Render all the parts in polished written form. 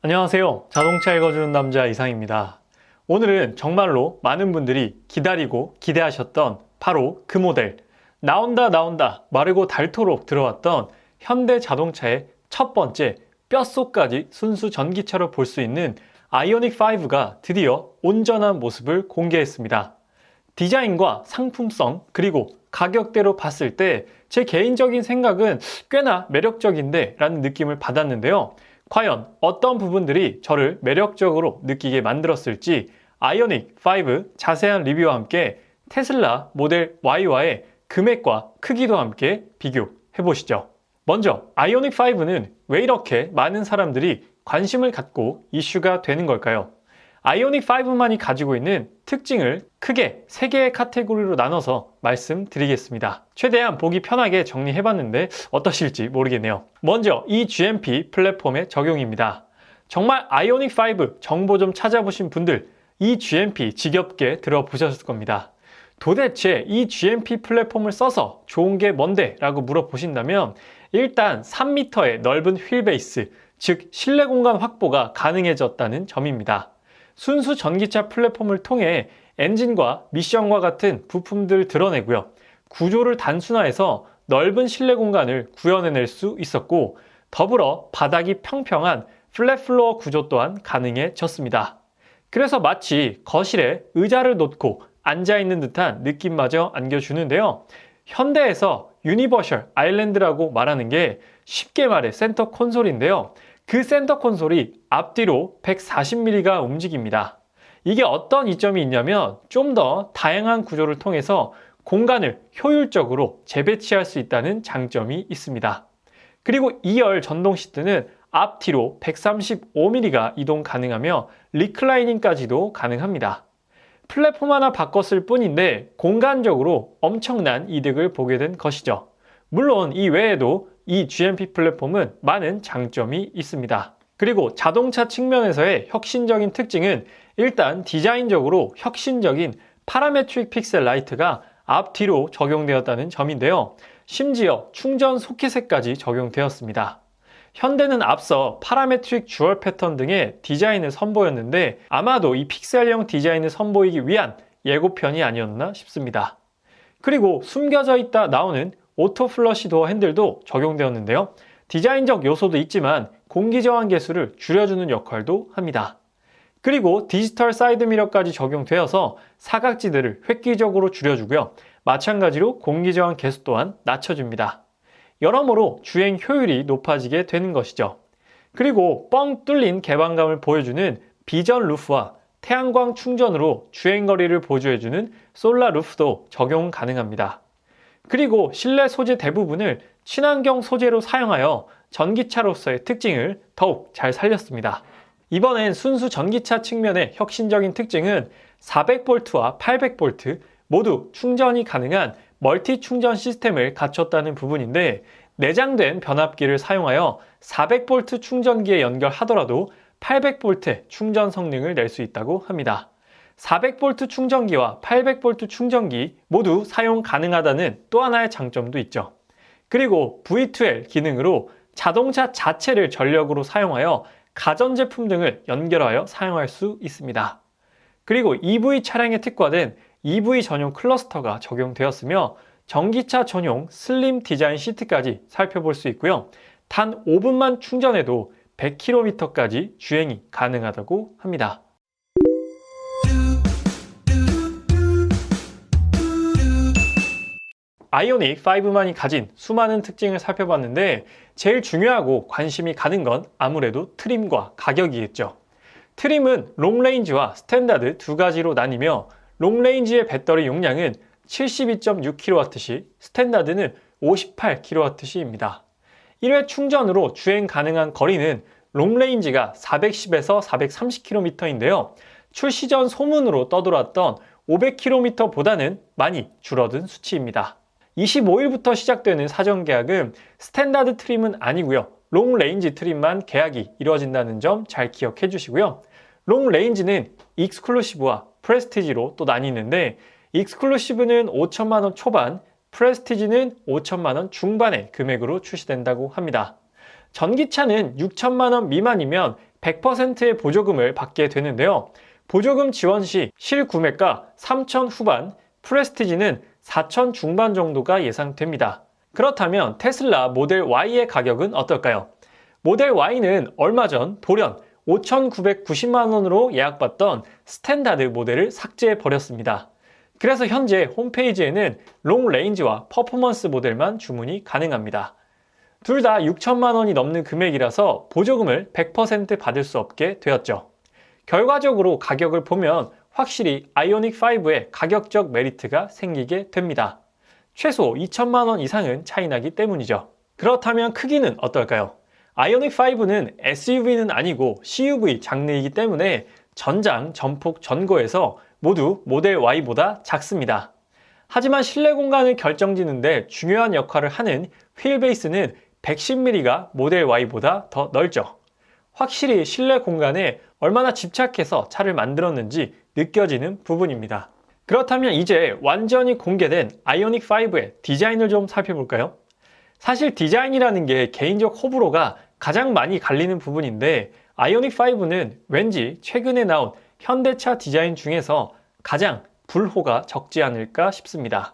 안녕하세요. 자동차 읽어주는 남자 이상입니다. 오늘은 정말로 많은 분들이 기다리고 기대하셨던 바로 그 모델, 나온다 마르고 닳도록 들어왔던 현대 자동차의 첫 번째 뼛속까지 순수 전기차로 볼 수 있는 아이오닉 5가 드디어 온전한 모습을 공개했습니다. 디자인과 상품성 그리고 가격대로 봤을 때 제 개인적인 생각은 꽤나 매력적인데 라는 느낌을 받았는데요. 과연 어떤 부분들이 저를 매력적으로 느끼게 만들었을지 아이오닉 5 자세한 리뷰와 함께 테슬라 모델 Y와의 금액과 크기도 함께 비교해 보시죠. 먼저 아이오닉 5는 왜 이렇게 많은 사람들이 관심을 갖고 이슈가 되는 걸까요? 아이오닉 5만이 가지고 있는 특징을 크게 3개의 카테고리로 나눠서 말씀드리겠습니다. 최대한 보기 편하게 정리해봤는데 어떠실지 모르겠네요. 먼저 이 GMP 플랫폼의 적용입니다. 정말 아이오닉 5 정보 좀 찾아보신 분들 이 GMP 지겹게 들어보셨을 겁니다. 도대체 이 GMP 플랫폼을 써서 좋은 게 뭔데? 라고 물어보신다면 일단 3m의 넓은 휠베이스, 즉 실내 공간 확보가 가능해졌다는 점입니다. 순수 전기차 플랫폼을 통해 엔진과 미션과 같은 부품들을 드러내고요. 구조를 단순화해서 넓은 실내 공간을 구현해낼 수 있었고 더불어 바닥이 평평한 플랫 플로어 구조 또한 가능해졌습니다. 그래서 마치 거실에 의자를 놓고 앉아있는 듯한 느낌마저 안겨주는데요. 현대에서 유니버셜 아일랜드라고 말하는 게 쉽게 말해 센터 콘솔인데요. 그 센터 콘솔이 앞뒤로 140mm가 움직입니다. 이게 어떤 이점이 있냐면 좀 더 다양한 구조를 통해서 공간을 효율적으로 재배치할 수 있다는 장점이 있습니다. 그리고 2열 전동 시트는 앞뒤로 135mm가 이동 가능하며 리클라이닝까지도 가능합니다. 플랫폼 하나 바꿨을 뿐인데 공간적으로 엄청난 이득을 보게 된 것이죠. 물론 이 외에도 이 GMP 플랫폼은 많은 장점이 있습니다. 그리고 자동차 측면에서의 혁신적인 특징은 일단 디자인적으로 혁신적인 파라메트릭 픽셀 라이트가 앞뒤로 적용되었다는 점인데요. 심지어 충전 소켓에까지 적용되었습니다. 현대는 앞서 파라메트릭 주얼 패턴 등의 디자인을 선보였는데 아마도 이 픽셀형 디자인을 선보이기 위한 예고편이 아니었나 싶습니다. 그리고 숨겨져 있다 나오는 오토 플러시 도어 핸들도 적용되었는데요. 디자인적 요소도 있지만 공기 저항 계수를 줄여주는 역할도 합니다. 그리고 디지털 사이드 미러까지 적용되어서 사각지대를 획기적으로 줄여주고요. 마찬가지로 공기 저항 계수 또한 낮춰줍니다. 여러모로 주행 효율이 높아지게 되는 것이죠. 그리고 뻥 뚫린 개방감을 보여주는 비전 루프와 태양광 충전으로 주행거리를 보조해주는 솔라 루프도 적용 가능합니다. 그리고 실내 소재 대부분을 친환경 소재로 사용하여 전기차로서의 특징을 더욱 잘 살렸습니다. 이번엔 순수 전기차 측면의 혁신적인 특징은 400V와 800V 모두 충전이 가능한 멀티 충전 시스템을 갖췄다는 부분인데 내장된 변압기를 사용하여 400V 충전기에 연결하더라도 800V의 충전 성능을 낼 수 있다고 합니다. 400V 충전기와 800V 충전기 모두 사용 가능하다는 또 하나의 장점도 있죠. 그리고 V2L 기능으로 자동차 자체를 전력으로 사용하여 가전제품 등을 연결하여 사용할 수 있습니다. 그리고 EV 차량에 특화된 EV 전용 클러스터가 적용되었으며 전기차 전용 슬림 디자인 시트까지 살펴볼 수 있고요. 단 5분만 충전해도 100km까지 주행이 가능하다고 합니다. 아이오닉 5만이 가진 수많은 특징을 살펴봤는데 제일 중요하고 관심이 가는 건 아무래도 트림과 가격이겠죠. 트림은 롱레인지와 스탠다드 두 가지로 나뉘며 롱레인지의 배터리 용량은 72.6kWh, 스탠다드는 58kWh입니다. 1회 충전으로 주행 가능한 거리는 롱레인지가 410에서 430km인데요. 출시 전 소문으로 떠돌았던 500km보다는 많이 줄어든 수치입니다. 25일부터 시작되는 사전 계약은 스탠다드 트림은 아니고요. 롱 레인지 트림만 계약이 이루어진다는 점 잘 기억해 주시고요. 롱 레인지는 익스클루시브와 프레스티지로 또 나뉘는데 익스클루시브는 5천만 원 초반, 프레스티지는 5천만 원 중반의 금액으로 출시된다고 합니다. 전기차는 6천만 원 미만이면 100%의 보조금을 받게 되는데요. 보조금 지원 시 실구매가 3,000 후반, 프레스티지는 4,000 중반 정도가 예상됩니다. 그렇다면 테슬라 모델 Y의 가격은 어떨까요? 모델 Y는 얼마 전 돌연 5,990만 원으로 예약받던 스탠다드 모델을 삭제해 버렸습니다. 그래서 현재 홈페이지에는 롱 레인지와 퍼포먼스 모델만 주문이 가능합니다. 둘 다 6천만 원이 넘는 금액이라서 보조금을 100% 받을 수 없게 되었죠. 결과적으로 가격을 보면 확실히 아이오닉5의 가격적 메리트가 생기게 됩니다. 최소 2천만 원 이상은 차이 나기 때문이죠. 그렇다면 크기는 어떨까요? 아이오닉5는 SUV는 아니고 CUV 장르이기 때문에 전장, 전폭, 전고에서 모두 모델 Y보다 작습니다. 하지만 실내 공간을 결정짓는데 중요한 역할을 하는 휠베이스는 110mm가 모델 Y보다 더 넓죠. 확실히 실내 공간에 얼마나 집착해서 차를 만들었는지 느껴지는 부분입니다. 그렇다면 이제 완전히 공개된 아이오닉5의 디자인을 좀 살펴볼까요? 사실 디자인이라는 게 개인적 호불호가 가장 많이 갈리는 부분인데 아이오닉5는 왠지 최근에 나온 현대차 디자인 중에서 가장 불호가 적지 않을까 싶습니다.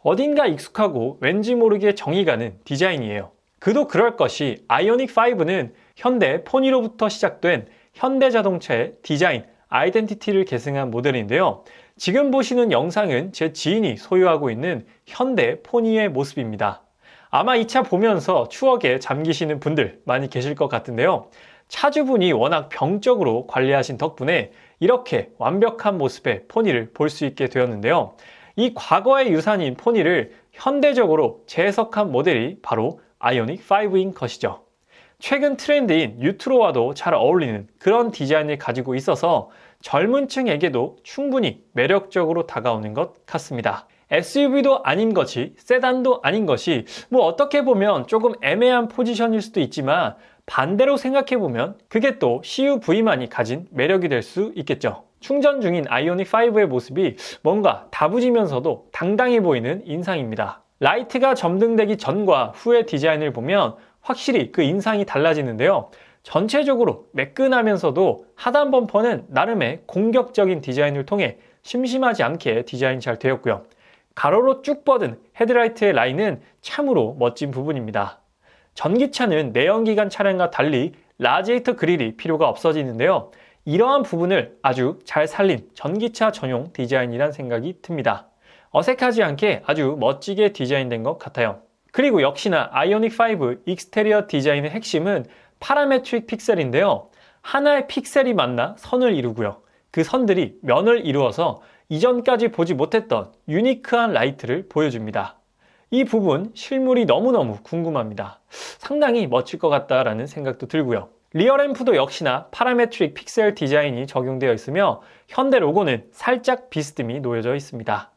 어딘가 익숙하고 왠지 모르게 정이 가는 디자인이에요. 그도 그럴 것이 아이오닉5는 현대 포니로부터 시작된 현대자동차의 디자인, 아이덴티티를 계승한 모델인데요. 지금 보시는 영상은 제 지인이 소유하고 있는 현대 포니의 모습입니다. 아마 이 차 보면서 추억에 잠기시는 분들 많이 계실 것 같은데요. 차주분이 워낙 병적으로 관리하신 덕분에 이렇게 완벽한 모습의 포니를 볼 수 있게 되었는데요. 이 과거의 유산인 포니를 현대적으로 재해석한 모델이 바로 아이오닉5인 것이죠. 최근 트렌드인 유트로와도 잘 어울리는 그런 디자인을 가지고 있어서 젊은 층에게도 충분히 매력적으로 다가오는 것 같습니다. SUV도 아닌 것이, 세단도 아닌 것이 어떻게 보면 조금 애매한 포지션일 수도 있지만 반대로 생각해보면 그게 또 CUV만이 가진 매력이 될 수 있겠죠. 충전 중인 아이오닉5의 모습이 뭔가 다부지면서도 당당해 보이는 인상입니다. 라이트가 점등되기 전과 후의 디자인을 보면 확실히 그 인상이 달라지는데요. 전체적으로 매끈하면서도 하단 범퍼는 나름의 공격적인 디자인을 통해 심심하지 않게 디자인 잘 되었고요. 가로로 쭉 뻗은 헤드라이트의 라인은 참으로 멋진 부분입니다. 전기차는 내연기관 차량과 달리 라지에이터 그릴이 필요가 없어지는데요. 이러한 부분을 아주 잘 살린 전기차 전용 디자인이란 생각이 듭니다. 어색하지 않게 아주 멋지게 디자인된 것 같아요. 그리고 역시나 아이오닉5 익스테리어 디자인의 핵심은 파라메트릭 픽셀인데요. 하나의 픽셀이 만나 선을 이루고요. 그 선들이 면을 이루어서 이전까지 보지 못했던 유니크한 라이트를 보여줍니다. 이 부분 실물이 너무너무 궁금합니다. 상당히 멋질 것 같다라는 생각도 들고요. 리어램프도 역시나 파라메트릭 픽셀 디자인이 적용되어 있으며 현대 로고는 살짝 비스듬히 놓여져 있습니다.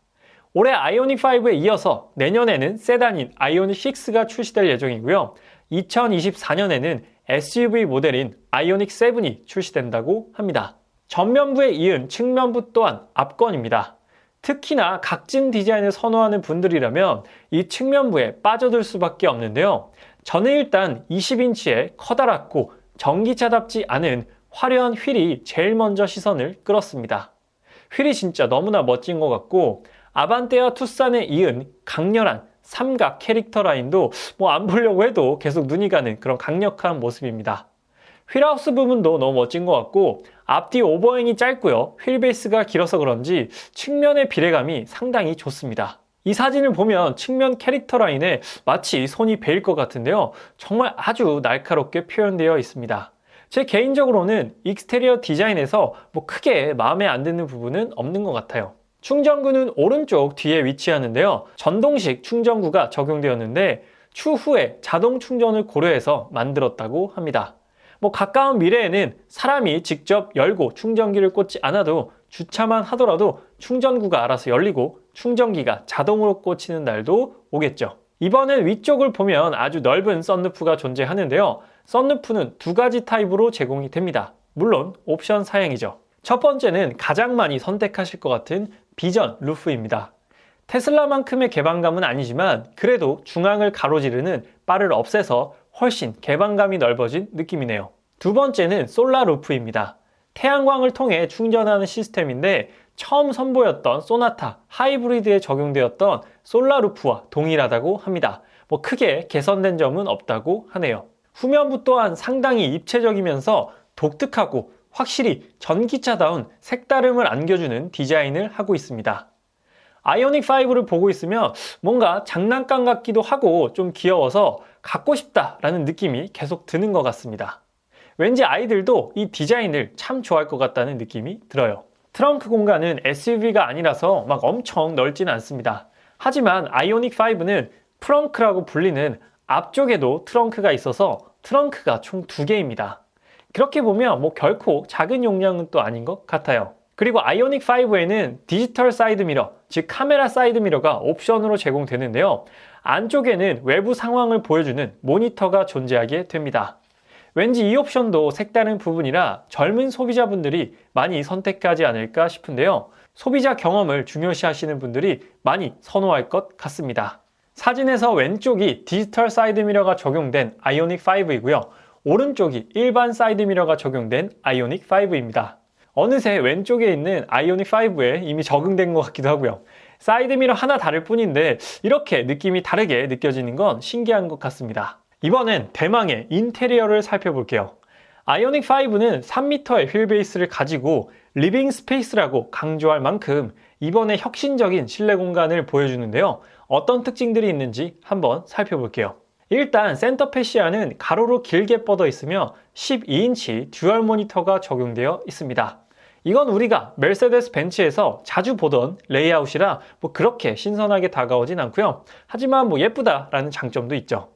올해 아이오닉5에 이어서 내년에는 세단인 아이오닉6가 출시될 예정이고요. 2024년에는 SUV 모델인 아이오닉7이 출시된다고 합니다. 전면부에 이은 측면부 또한 압권입니다. 특히나 각진 디자인을 선호하는 분들이라면 이 측면부에 빠져들 수밖에 없는데요. 저는 일단 20인치의 커다랗고 전기차답지 않은 화려한 휠이 제일 먼저 시선을 끌었습니다. 휠이 진짜 너무나 멋진 것 같고 아반떼와 투싼에 이은 강렬한 삼각 캐릭터 라인도 안 보려고 해도 계속 눈이 가는 그런 강력한 모습입니다. 휠하우스 부분도 너무 멋진 것 같고 앞뒤 오버행이 짧고요. 휠베이스가 길어서 그런지 측면의 비례감이 상당히 좋습니다. 이 사진을 보면 측면 캐릭터 라인에 마치 손이 베일 것 같은데요. 정말 아주 날카롭게 표현되어 있습니다. 제 개인적으로는 익스테리어 디자인에서 크게 마음에 안 드는 부분은 없는 것 같아요. 충전구는 오른쪽 뒤에 위치하는데요. 전동식 충전구가 적용되었는데 추후에 자동 충전을 고려해서 만들었다고 합니다. 가까운 미래에는 사람이 직접 열고 충전기를 꽂지 않아도 주차만 하더라도 충전구가 알아서 열리고 충전기가 자동으로 꽂히는 날도 오겠죠. 이번엔 위쪽을 보면 아주 넓은 썬루프가 존재하는데요. 썬루프는 두 가지 타입으로 제공이 됩니다. 물론 옵션 사양이죠. 첫 번째는 가장 많이 선택하실 것 같은 비전 루프입니다. 테슬라만큼의 개방감은 아니지만 그래도 중앙을 가로지르는 바를 없애서 훨씬 개방감이 넓어진 느낌이네요. 두 번째는 솔라루프입니다. 태양광을 통해 충전하는 시스템인데 처음 선보였던 소나타 하이브리드에 적용되었던 솔라루프와 동일하다고 합니다. 크게 개선된 점은 없다고 하네요. 후면부 또한 상당히 입체적이면서 독특하고 확실히 전기차다운 색다름을 안겨주는 디자인을 하고 있습니다. 아이오닉5를 보고 있으면 뭔가 장난감 같기도 하고 좀 귀여워서 갖고 싶다라는 느낌이 계속 드는 것 같습니다. 왠지 아이들도 이 디자인을 참 좋아할 것 같다는 느낌이 들어요. 트렁크 공간은 SUV가 아니라서 막 엄청 넓진 않습니다. 하지만 아이오닉5는 프렁크라고 불리는 앞쪽에도 트렁크가 있어서 트렁크가 총 2개입니다. 그렇게 보면 결코 작은 용량은 또 아닌 것 같아요. 그리고 아이오닉5에는 디지털 사이드미러, 즉 카메라 사이드미러가 옵션으로 제공되는데요. 안쪽에는 외부 상황을 보여주는 모니터가 존재하게 됩니다. 왠지 이 옵션도 색다른 부분이라 젊은 소비자분들이 많이 선택하지 않을까 싶은데요. 소비자 경험을 중요시 하시는 분들이 많이 선호할 것 같습니다. 사진에서 왼쪽이 디지털 사이드미러가 적용된 아이오닉5이고요. 오른쪽이 일반 사이드미러가 적용된 아이오닉5입니다. 어느새 왼쪽에 있는 아이오닉5에 이미 적응된 것 같기도 하고요. 사이드미러 하나 다를 뿐인데 이렇게 느낌이 다르게 느껴지는 건 신기한 것 같습니다. 이번엔 대망의 인테리어를 살펴볼게요. 아이오닉5는 3m의 휠베이스를 가지고 리빙 스페이스라고 강조할 만큼 이번에 혁신적인 실내 공간을 보여주는데요. 어떤 특징들이 있는지 한번 살펴볼게요. 일단 센터 패시아는 가로로 길게 뻗어 있으며 12인치 듀얼 모니터가 적용되어 있습니다. 이건 우리가 메르세데스 벤츠에서 자주 보던 레이아웃이라 그렇게 신선하게 다가오진 않고요. 하지만 예쁘다라는 장점도 있죠.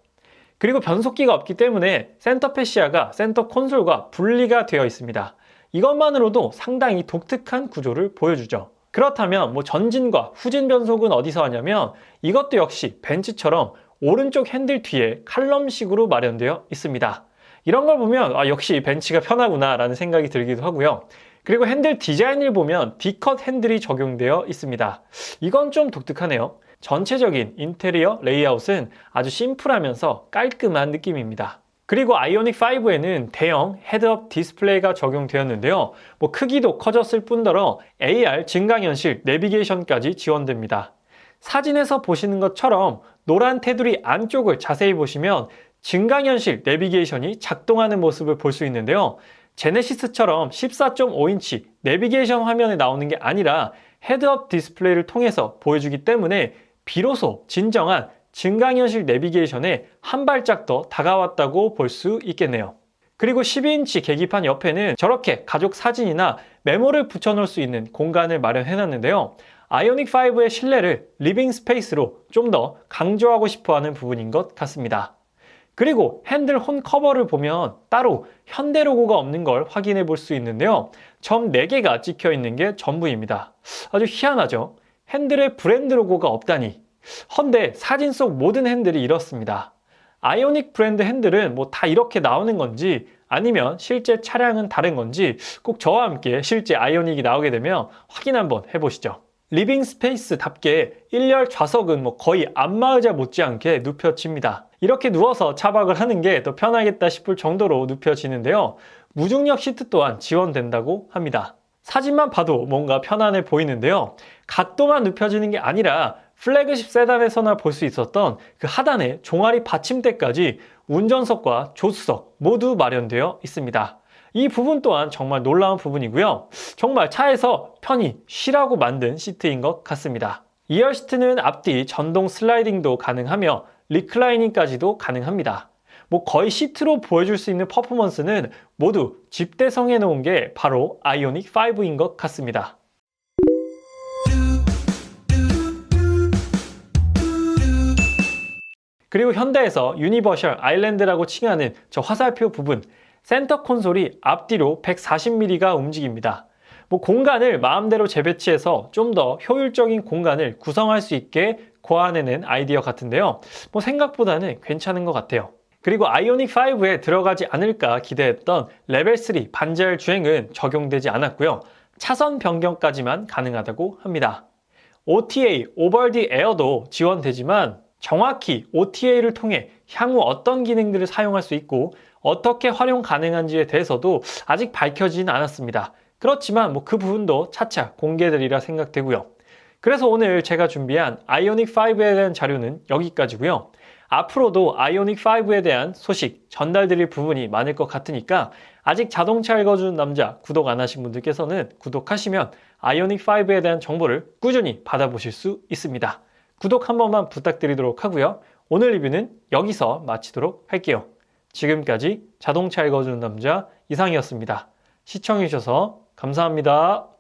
그리고 변속기가 없기 때문에 센터 패시아가 센터 콘솔과 분리가 되어 있습니다. 이것만으로도 상당히 독특한 구조를 보여주죠. 그렇다면 전진과 후진 변속은 어디서 하냐면 이것도 역시 벤츠처럼 오른쪽 핸들 뒤에 칼럼식으로 마련되어 있습니다. 이런 걸 보면 역시 벤츠가 편하구나 라는 생각이 들기도 하고요. 그리고 핸들 디자인을 보면 D컷 핸들이 적용되어 있습니다. 이건 좀 독특하네요. 전체적인 인테리어 레이아웃은 아주 심플하면서 깔끔한 느낌입니다. 그리고 아이오닉5에는 대형 헤드업 디스플레이가 적용되었는데요. 크기도 커졌을 뿐더러 AR 증강현실 내비게이션까지 지원됩니다. 사진에서 보시는 것처럼 노란 테두리 안쪽을 자세히 보시면 증강현실 내비게이션이 작동하는 모습을 볼 수 있는데요. 제네시스처럼 14.5인치 내비게이션 화면에 나오는 게 아니라 헤드업 디스플레이를 통해서 보여주기 때문에 비로소 진정한 증강현실 내비게이션에 한 발짝 더 다가왔다고 볼 수 있겠네요. 그리고 12인치 계기판 옆에는 저렇게 가족 사진이나 메모를 붙여놓을 수 있는 공간을 마련해 놨는데요. 아이오닉5의 실내를 리빙 스페이스로 좀 더 강조하고 싶어하는 부분인 것 같습니다. 그리고 핸들 혼 커버를 보면 따로 현대 로고가 없는 걸 확인해 볼 수 있는데요. 점 4개가 찍혀 있는 게 전부입니다. 아주 희한하죠? 핸들에 브랜드 로고가 없다니. 헌데 사진 속 모든 핸들이 이렇습니다. 아이오닉 브랜드 핸들은 다 이렇게 나오는 건지 아니면 실제 차량은 다른 건지 꼭 저와 함께 실제 아이오닉이 나오게 되면 확인 한번 해보시죠. 리빙 스페이스답게 1열 좌석은 거의 안마의자 못지않게 눕혀집니다. 이렇게 누워서 차박을 하는 게 더 편하겠다 싶을 정도로 눕혀지는데요. 무중력 시트 또한 지원된다고 합니다. 사진만 봐도 뭔가 편안해 보이는데요. 각도만 눕혀지는 게 아니라 플래그십 세단에서나 볼 수 있었던 그 하단에 종아리 받침대까지 운전석과 조수석 모두 마련되어 있습니다. 이 부분 또한 정말 놀라운 부분이고요. 정말 차에서 편히 쉬라고 만든 시트인 것 같습니다. 2열 시트는 앞뒤 전동 슬라이딩도 가능하며 리클라이닝까지도 가능합니다. 거의 시트로 보여줄 수 있는 퍼포먼스는 모두 집대성해 놓은 게 바로 아이오닉5인 것 같습니다. 그리고 현대에서 유니버셜 아일랜드라고 칭하는 저 화살표 부분, 센터 콘솔이 앞뒤로 140mm가 움직입니다. 공간을 마음대로 재배치해서 좀 더 효율적인 공간을 구성할 수 있게 고안해낸 아이디어 같은데요. 생각보다는 괜찮은 것 같아요. 그리고 아이오닉5에 들어가지 않을까 기대했던 레벨 3 반자율 주행은 적용되지 않았고요. 차선 변경까지만 가능하다고 합니다. OTA, 오버 디 에어도 지원되지만 정확히 OTA를 통해 향후 어떤 기능들을 사용할 수 있고 어떻게 활용 가능한지에 대해서도 아직 밝혀지진 않았습니다. 그렇지만 그 부분도 차차 공개되리라 생각되고요. 그래서 오늘 제가 준비한 아이오닉 5에 대한 자료는 여기까지고요. 앞으로도 아이오닉 5에 대한 소식 전달드릴 부분이 많을 것 같으니까 아직 자동차 읽어주는 남자 구독 안 하신 분들께서는 구독하시면 아이오닉 5에 대한 정보를 꾸준히 받아보실 수 있습니다. 구독 한 번만 부탁드리도록 하고요. 오늘 리뷰는 여기서 마치도록 할게요. 지금까지 자동차 읽어주는 남자 이상이었습니다. 시청해주셔서 감사합니다.